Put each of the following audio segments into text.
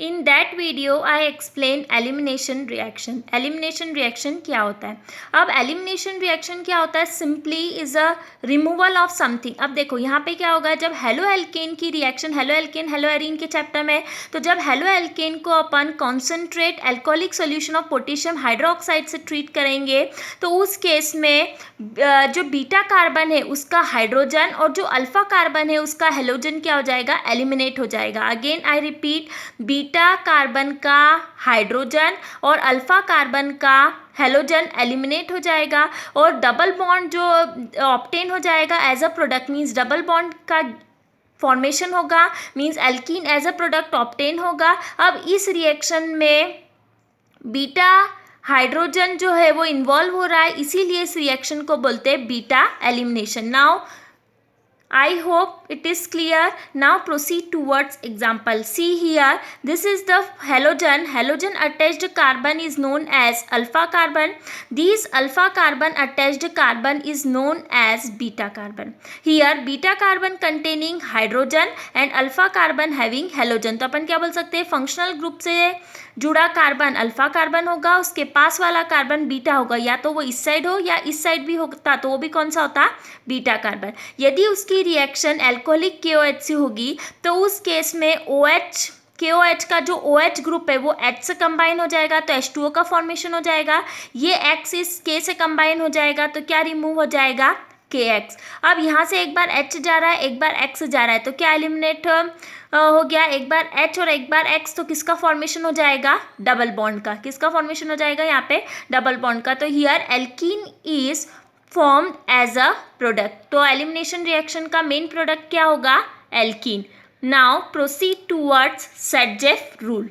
In that video I explain elimination reaction. Elimination reaction क्या होता है? अब एलिमिनेशन रिएक्शन क्या होता है? Simply is a removal of something. अब देखो यहाँ पे क्या होगा, जब हेलो एल्केन की reaction, haloalkane haloarene के चैप्टर में, तो जब हेलो एल्केन को अपन concentrate alcoholic solution of potassium hydroxide से ट्रीट करेंगे, तो उस केस में जो बीटा कार्बन है उसका हाइड्रोजन और जो अल्फा कार्बन है उसका हेलोजन क्या हो जाएगा? एलिमिनेट हो जाएगा। Again I repeat, beta carbon का हाइड्रोजन और अल्फा कार्बन का हेलोजन एलिमिनेट हो जाएगा और डबल बॉन्ड जो ऑब्टेन हो जाएगा as a product, means double bond का फॉर्मेशन होगा, means alkene as a product obtain होगा। अब इस रिएक्शन में बीटा हाइड्रोजन जो है वो इन्वॉल्व हो रहा है, इसीलिए इस रिएक्शन को बोलते हैं beta elimination. Now I hope it is clear. Now proceed towards example. See here, this is the halogen. Halogen attached carbon is known as alpha carbon. These alpha carbon attached carbon is known as beta carbon. Here beta carbon containing hydrogen and alpha carbon having halogen. तो अपन क्या बोल सकते हैं? Functional group से जुड़ा carbon alpha carbon होगा, उसके पास वाला कार्बन बीटा होगा, या तो वो इस साइड हो या इस साइड भी होता तो वो भी कौन सा होता? Beta carbon. यदि उसकी रिएक्शन एल्कोहलिक KOH से होगी तो उस केस में OH KOH का जो OH ग्रुप है वो H से कंबाइन हो जाएगा तो H2O का फॉर्मेशन हो जाएगा। ये X इस K से कंबाइन हो जाएगा तो क्या रिमूव हो जाएगा? KX। अब यहाँ से एक बार H जा रहा है, एक बार X जा रहा है, तो क्या एलिमिनेट हो गया? एक बार H और एक बार X, तो किसका फॉर्मेशन हो जाएगा? डबल बॉन्ड का। किसका फॉर्मेशन हो जाएगा यहाँ पे? डबल बॉन्ड का। तो here alkene is formed as a product. तो एलिमिनेशन रिएक्शन का मेन प्रोडक्ट क्या होगा? Alkene. Now proceed towards Saytzeff rule.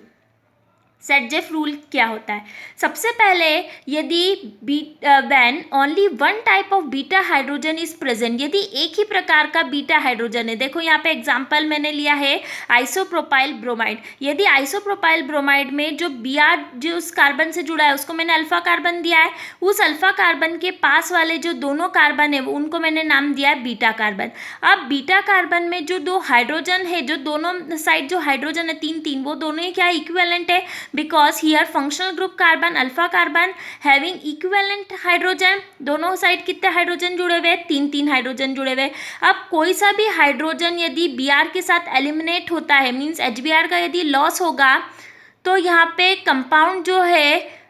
Saytzeff rule क्या होता है? सबसे पहले यदि when only one type of beta hydrogen is present, यदि एक ही प्रकार का बीटा हाइड्रोजन है, देखो यहाँ पे एग्जांपल मैंने लिया है आइसोप्रोपाइल ब्रोमाइड। यदि आइसोप्रोपाइल ब्रोमाइड में जो Br जो उस कार्बन से जुड़ा है उसको मैंने अल्फा कार्बन दिया है, उस अल्फा कार्बन के पास वाले जो दोनों कार्बन है उनको मैंने नाम दिया है बीटा कार्बन। अब बीटा कार्बन में जो दो हाइड्रोजन है, जो दोनों साइड जो हाइड्रोजन है तीन तीन, वो दोनों ही क्या इक्विवेलेंट है, because here functional group carbon alpha carbon having equivalent hydrogen, दोनों साइड कितने हाइड्रोजन जुड़े हुए? तीन तीन हाइड्रोजन जुड़े हुए। अब कोई सा भी हाइड्रोजन यदि Br के साथ एलिमिनेट होता है, मीन्स HBr का यदि लॉस होगा, तो यहाँ पे कंपाउंड जो है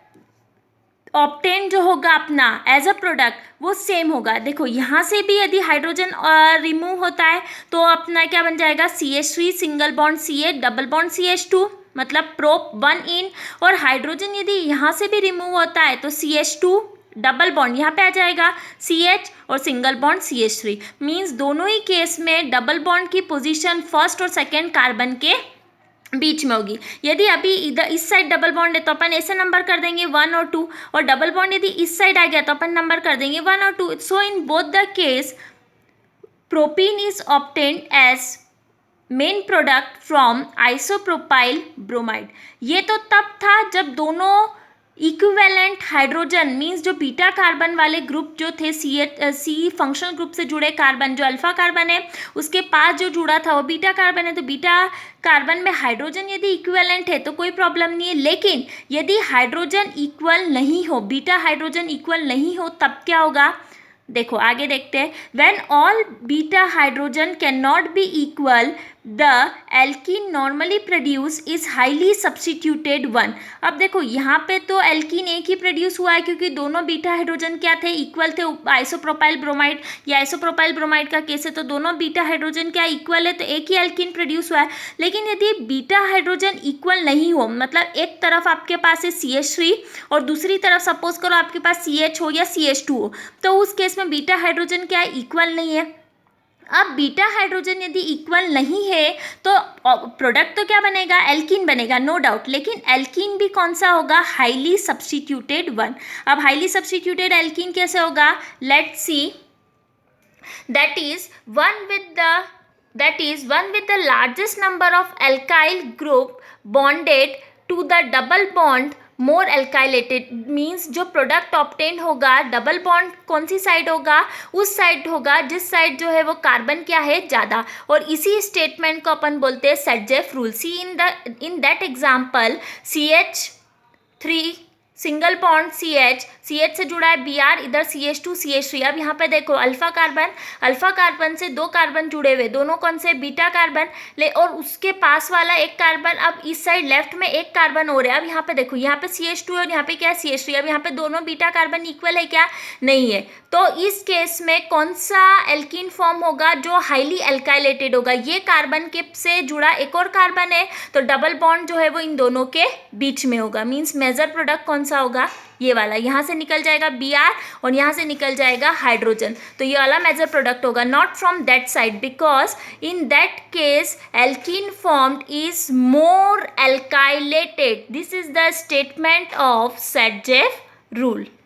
ऑब्टेन जो होगा अपना एज अ प्रोडक्ट वो सेम होगा। देखो यहाँ से भी यदि हाइड्रोजन रिमूव होता है तो अपना क्या बन जाएगा? CH3 single bond CH double bond CH2, मतलब प्रोप 1 इन। और हाइड्रोजन यदि यहाँ से भी रिमूव होता है तो CH2 डबल बॉन्ड यहाँ पे आ जाएगा CH और सिंगल बॉन्ड CH3, मीन्स दोनों ही केस में डबल बॉन्ड की पोजीशन फर्स्ट और सेकेंड कार्बन के बीच में होगी। यदि अभी इधर इस साइड डबल बॉन्ड है तो अपन ऐसे नंबर कर देंगे 1 और 2, और डबल बॉन्ड यदि इस साइड आ गया तो अपन नंबर कर देंगे 1 और 2। So in both the case propene is obtained as main product from isopropyl bromide. ये तो तब था जब दोनों इक्विवेलेंट हाइड्रोजन, मीन्स जो बीटा कार्बन वाले ग्रुप जो थे सी फंक्शनल ग्रुप से जुड़े कार्बन, जो अल्फा कार्बन है उसके पास जो जुड़ा था वो बीटा कार्बन है, तो बीटा कार्बन में हाइड्रोजन यदि इक्विवेलेंट है तो कोई प्रॉब्लम नहीं है। लेकिन यदि हाइड्रोजन इक्वल नहीं हो, बीटा हाइड्रोजन इक्वल नहीं हो, तब क्या होगा? देखो आगे देखते हैं। When all beta hydrogen can not be equal, the alkene normally produce is highly substituted one. अब देखो यहाँ पे तो एल्कीन एक ही प्रोड्यूस हुआ है क्योंकि दोनों बीटा हाइड्रोजन क्या थे? इक्वल थे। आइसोप्रोपाइल ब्रोमाइड या आइसोप्रोपाइल ब्रोमाइड का केस है तो दोनों बीटा हाइड्रोजन क्या इक्वल है, तो एक ही एल्कीन प्रोड्यूस हुआ है। लेकिन यदि बीटा हाइड्रोजन इक्वल नहीं हो, मतलब एक तरफ आपके पास है CH3 और दूसरी तरफ सपोज करो आपके पास CH हो या CH2 हो, तो उस केस में बीटा हाइड्रोजन क्या इक्वल नहीं है। अब बीटा हाइड्रोजन यदि इक्वल नहीं है तो प्रोडक्ट तो क्या बनेगा? एल्कीन बनेगा, नो डाउट। लेकिन एल्कीन भी कौन सा होगा? Highly substituted one. अब हाईली सब्स्टिट्यूटेड एल्कीन कैसे होगा? Let's see. That is one with the largest number of alkyl group bonded to the double bond more alkylated means जो प्रोडक्ट ऑब्टेन होगा डबल बॉन्ड कौन सी साइड होगा, उस side होगा जिस साइड जो है वो कार्बन क्या है ज़्यादा, और इसी स्टेटमेंट को अपन बोलते हैं Saytzeff rule. See in that example CH3 single bond CH से जुड़ा है Br, इधर CH2 CH3। अब यहाँ पे देखो अल्फा कार्बन से दो कार्बन जुड़े हुए, दोनों कौन से, बीटा कार्बन ले, और उसके पास वाला एक कार्बन, अब इस साइड लेफ्ट में एक कार्बन हो रहा है। अब यहाँ पे देखो, यहाँ पे CH2 और यहाँ पे क्या है CH3। अब यहाँ पे दोनों बीटा कार्बन इक्वल है क्या, नहीं है। तो इस केस में कौन सा एल्कीन फॉर्म होगा, जो हाईली एल्काइलेटेड होगा। ये कार्बन के से जुड़ा एक और कार्बन है, तो डबल बॉन्ड जो है वो इन दोनों के बीच में होगा। मीन्स मेजर प्रोडक्ट कौन सा होगा, ये वाला। यहाँ से निकल जाएगा Br और यहाँ से निकल जाएगा हाइड्रोजन, तो ये वाला मेजर प्रोडक्ट होगा। Not from that side, because in that case alkene formed is more alkylated. This is the statement of Saytzeff rule.